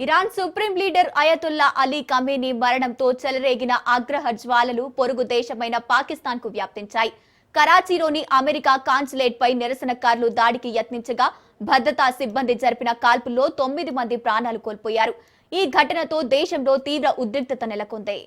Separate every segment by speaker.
Speaker 1: Iran supreme leader Ayatollah Ali Khamenei మరణంతో చెలరేగిన ఆగ్రహ జ్వాలలు పొరుగు దేశమైన పాకిస్తాన్ కు వ్యాప్తించాయి. కరాచీలోని అమెరికా కాన్సులేట్ పై నిరసనకారులు దాడికి యత్నించగా భద్రతా సిబ్బంది జరిపిన కాల్పుల్లో 9 మంది ప్రాణాలు కోల్పోయారు. ఈ ఘటనతో దేశంలో తీవ్ర ఉద్రిక్తత నెలకొంది.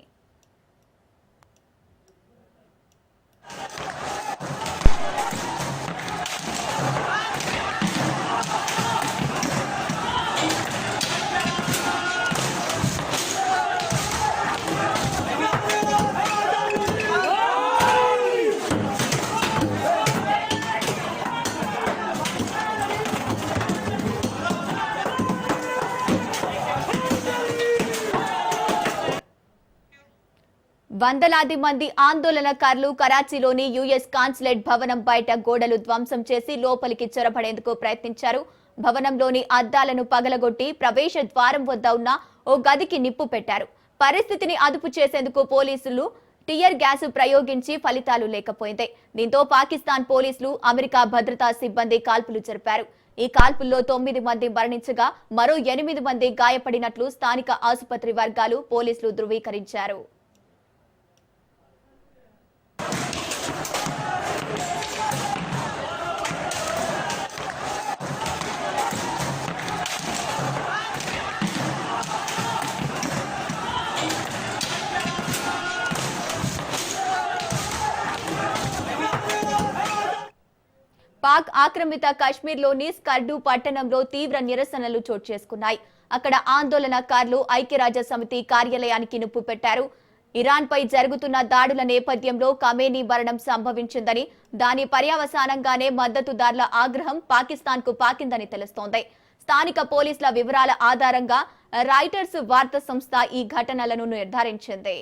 Speaker 1: వందలాది మంది ఆందోళనకారులు కరాచీలోని యుఎస్ కాన్సులేట్ భవనం బయట గోడలు ధ్వంసం చేసి లోపలికి చొరబడేందుకు ప్రయత్నించారు. భవనంలోని అద్దాలను పగలగొట్టి ప్రవేశ ద్వారం వద్ద ఉన్న ఓ గదికి నిప్పు పెట్టారు. పరిస్థితిని అదుపు చేసేందుకు పోలీసులు టియర్ గ్యాస్ ప్రయోగించి ఫలితాలు లేకపోయింది. దీంతో పాకిస్తాన్ పోలీసులు అమెరికా భద్రతా సిబ్బంది కాల్పులు జరిపారు. ఈ కాల్పుల్లో 9 మంది మరణించగా మరో 8 మంది గాయపడినట్లు స్థానిక ఆసుపత్రి వర్గాలు పోలీసులు ధృవీకరించారు. పాక్ ఆక్రమిత కాశ్మీర్లోని స్కర్డు పట్టణంలో తీవ్ర నిరసనలు చోటు చేసుకున్నాయి. అక్కడ ఆందోళనకారులు ఐక్యరాజ్య సమితి కార్యాలయానికి నిప్పు పెట్టారు. ఇరాన్ పై జరుగుతున్న దాడుల నేపథ్యంలో ఖమేనీ మరణం సంభవించిందని, దాని పర్యవసానంగానే మద్దతుదారుల ఆగ్రహం పాకిస్తాన్ కు పాకిందని తెలుస్తోంది. స్థానిక పోలీసుల వివరాల ఆధారంగా రాయిటర్స్ వార్తా సంస్థ ఈ ఘటనలను నిర్ధారించింది.